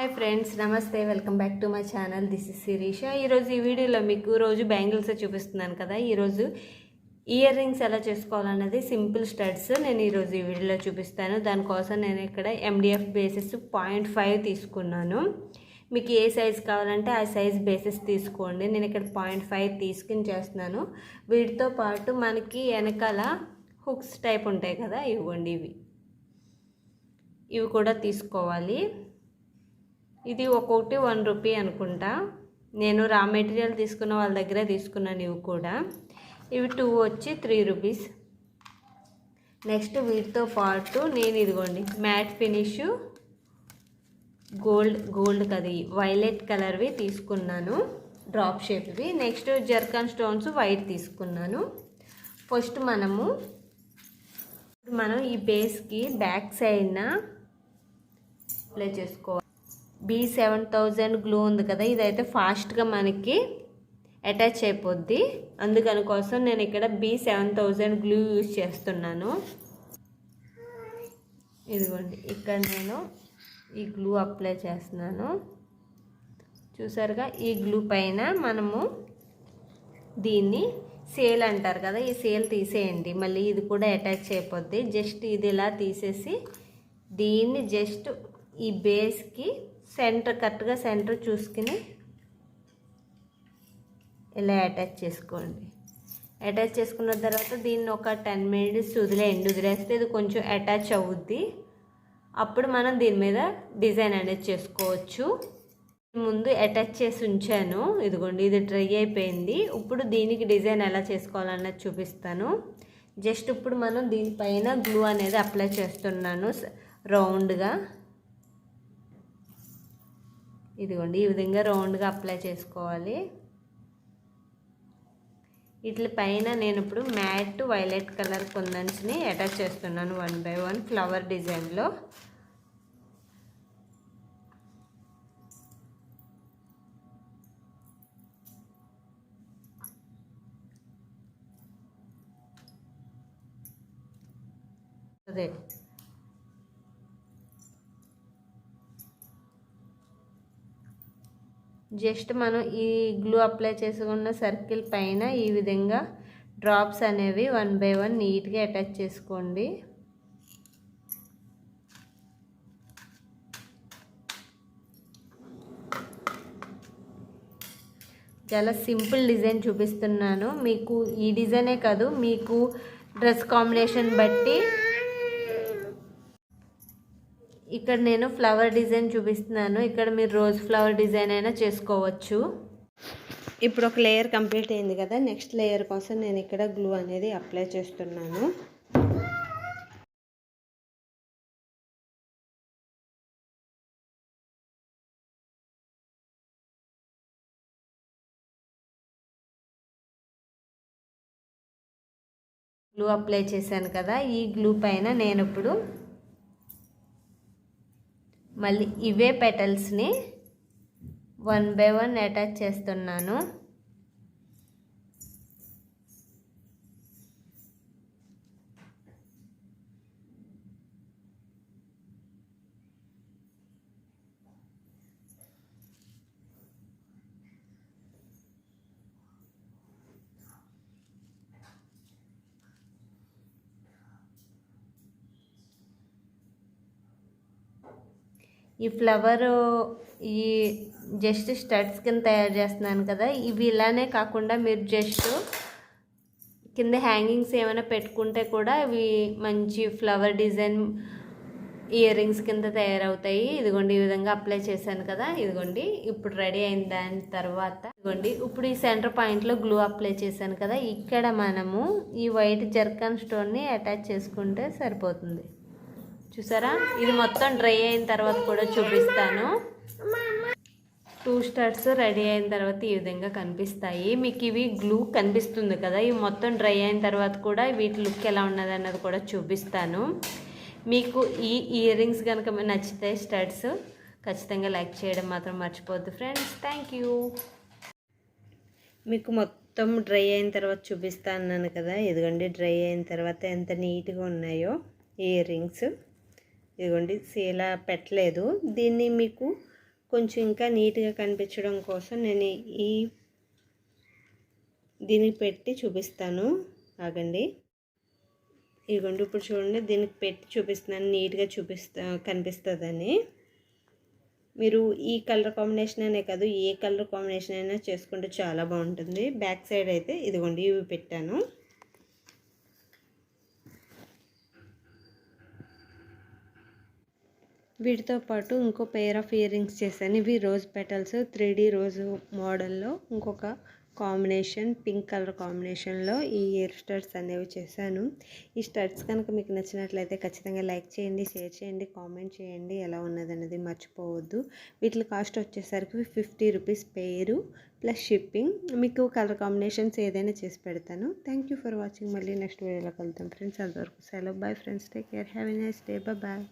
Hi friends, namaste. Welcome back to my channel. This is Shirisha. ఈరోజు ఈ వీడియోలో మీకు రోజు బ్యాంగిల్స్ చూపిస్తున్నాను కదా. ఈరోజు ఇయర్ రింగ్స్ ఎలా చేసుకోవాలన్నది సింపుల్ స్టడ్స్ నేను ఈరోజు ఈ వీడియోలో చూపిస్తాను. దానికోసం నేను ఇక్కడ MDF బేసెస్ 0.5 తీసుకున్నాను. మీకు ఏ సైజ్ కావాలంటే ఆ సైజ్ బేసెస్ తీసుకోండి. నేను ఇక్కడ 0.5 తీసుకుని చేస్తున్నాను. వీటితో పాటు మనకి వెనకాల హుక్స్ టైప్ ఉంటాయి కదా, ఇవ్వండి. ఇవి కూడా తీసుకోవాలి. ఇది ఒక్కొక్కటి 1 రూపీ అనుకుంటా. నేను రా మెటీరియల్ తీసుకున్న వాళ్ళ దగ్గర తీసుకున్నాను. ఇవి కూడా ఇవి 2 వచ్చి 3 రూపీస్. నెక్స్ట్ వీటితో పాటు నేను ఇదిగోండి మ్యాట్ ఫినిష్ గోల్డ్ కది వైలెట్ కలర్వి తీసుకున్నాను, డ్రాప్ షేప్వి. నెక్స్ట్ జర్కాన్ స్టోన్స్ వైట్ తీసుకున్నాను. ఫస్ట్ మనం ఈ బేస్కి బ్యాక్ సైడ్న అప్లై చేసుకోవాలి. B7000 గ్లూ ఉంది కదా, ఇదైతే ఫాస్ట్గా మనకి అటాచ్ అయిపోద్ది. అందుకని కోసం నేను ఇక్కడ B7000 గ్లూ యూజ్ చేస్తున్నాను. ఇదిగోండి, ఇక్కడ నేను ఈ గ్లూ అప్లై చేస్తున్నాను. చూసారుగా, ఈ గ్లూ పైన మనము దీన్ని సేల్ అంటారు కదా, ఈ సేల్ తీసేయండి. మళ్ళీ ఇది కూడా అటాచ్ అయిపోద్ది. జస్ట్ ఇది ఇలా తీసేసి దీన్ని జస్ట్ ఈ బేస్కి సెంటర్ కరెక్ట్గా సెంటర్ చూసుకుని ఇలా అటాచ్ చేసుకోండి. అటాచ్ చేసుకున్న తర్వాత దీన్ని ఒక 10 మినిట్స్ వదిలేస్తే ఇది కొంచెం అటాచ్ అవుద్ది. అప్పుడు మనం దీని మీద డిజైన్ అనేది చేసుకోవచ్చు. ముందు అటాచ్ చేసి ఉంచాను. ఇదిగోండి, ఇది డ్రై అయిపోయింది. ఇప్పుడు దీనికి డిజైన్ ఎలా చేసుకోవాలన్నది చూపిస్తాను. జస్ట్ ఇప్పుడు మనం దీనిపైన గ్లూ అనేది అప్లై చేస్తున్నాను రౌండ్గా. ఇదిగోండి, ఈ విధంగా రౌండ్గా అప్లై చేసుకోవాలి. వీటి పైన నేను ఇప్పుడు మ్యాట్ వైలెట్ కలర్ కుందన్స్ని అటాచ్ చేస్తున్నాను 1 by 1 ఫ్లవర్ డిజైన్లో. అదే జస్ట్ మనం ఈ గ్లూ అప్లై చేసుకున్న సర్కిల్ పైన ఈ విధంగా డ్రాప్స్ అనేవి 1 by 1 నీట్గా అటాచ్ చేసుకోండి. చాలా సింపుల్ డిజైన్ చూపిస్తున్నాను మీకు. ఈ డిజైనే కాదు, మీకు డ్రెస్ కాంబినేషన్ బట్టి ఇక్కడ నేను ఫ్లవర్ డిజైన్ చూపిస్తున్నాను. ఇక్కడ మీరు రోజ్ ఫ్లవర్ డిజైన్ అయినా చేసుకోవచ్చు. ఇప్పుడు ఒక లేయర్ కంప్లీట్ అయింది కదా, నెక్స్ట్ లేయర్ కోసం నేను ఇక్కడ గ్లూ అనేది అప్లై చేస్తున్నాను. గ్లూ అప్లై చేశాను కదా, ఈ గ్లూ పైన నేను ఇప్పుడు మళ్ళీ ఇవే పెటల్స్ని 1 by 1 అటాచ్ చేస్తున్నాను. ఈ ఫ్లవర్ ఈ జస్ట్ స్టడ్స్ కింద తయారు చేస్తున్నాను కదా, ఇవి ఇలానే కాకుండా మీరు జస్ట్ కింద హ్యాంగింగ్స్ ఏమైనా పెట్టుకుంటే కూడా ఇవి మంచి ఫ్లవర్ డిజైన్ ఇయర్ రింగ్స్ కింద తయారవుతాయి. ఇదిగోండి, ఈ విధంగా అప్లై చేశాను కదా. ఇదిగోండి, ఇప్పుడు రెడీ అయిన దాని తర్వాత ఇదిగోండి, ఇప్పుడు ఈ సెంటర్ పాయింట్లో గ్లూ అప్లై చేశాను కదా, ఇక్కడ మనము ఈ వైట్ జర్కాన్ స్టోన్ని అటాచ్ చేసుకుంటే సరిపోతుంది. చూసారా, ఇది మొత్తం డ్రై అయిన తర్వాత కూడా చూపిస్తాను. 2 స్టడ్స్ రెడీ అయిన తర్వాత ఈ విధంగా కనిపిస్తాయి. మీకు ఇవి గ్లూ కనిపిస్తుంది కదా, ఇవి మొత్తం డ్రై అయిన తర్వాత కూడా వీటి లుక్ ఎలా ఉన్నది అన్నది కూడా చూపిస్తాను. మీకు ఈ ఇయర్ రింగ్స్ కనుక నచ్చితే స్టడ్స్ ఖచ్చితంగా లైక్ చేయడం మాత్రం మర్చిపోద్దు ఫ్రెండ్స్. Thank you. మీకు మొత్తం డ్రై అయిన తర్వాత చూపిస్తాను కదా. ఇదిగోండి, డ్రై అయిన తర్వాత ఎంత నీట్గా ఉన్నాయో ఇయర్ రింగ్స్. ఇదిగోండి, సీలా పెట్టలేదు. దీన్ని మీకు కొంచెం ఇంకా నీట్గా కనిపించడం కోసం నేను దీనికి పెట్టి చూపిస్తాను. ఆగండి. ఇదిగోండి, ఇప్పుడు చూడండి, దీనికి పెట్టి చూపిస్తున్నాను, నీట్గా కనిపిస్తుందని. మీరు ఈ కలర్ కాంబినేషన్ అనే కాదు, ఏ కలర్ కాంబినేషన్ అయినా చేసుకుంటే చాలా బాగుంటుంది. బ్యాక్ సైడ్ అయితే ఇదిగోండి ఇవి పెట్టాను. వీటితో పాటు ఇంకో పెయిర్ ఆఫ్ ఇయర్ రింగ్స్ చేశాను. ఇవి రోజ్ పెటల్స్ 3D రోజు మోడల్లో ఇంకొక కాంబినేషన్, పింక్ కలర్ కాంబినేషన్లో ఈ ఇయర్ స్టడ్స్ అనేవి చేశాను. ఈ స్టడ్స్ కనుక మీకు నచ్చినట్లయితే ఖచ్చితంగా లైక్ చేయండి, షేర్ చేయండి, కామెంట్ చేయండి. ఎలా ఉన్నదన్నది మర్చిపోవద్దు. వీటి కాస్ట్ వచ్చేసరికి 50 రూపీస్ పెయిర్ ప్లస్ షిప్పింగ్. మీకు కలర్ కాంబినేషన్స్ ఏదైనా చేసి పెడతాను. Thank you for watching. మళ్ళీ నెక్స్ట్ వీడియోలో కలుద్దాం ఫ్రెండ్స్. అంతవరకు సెలవు. Bye friends. Take care. Have a nice day. Bye.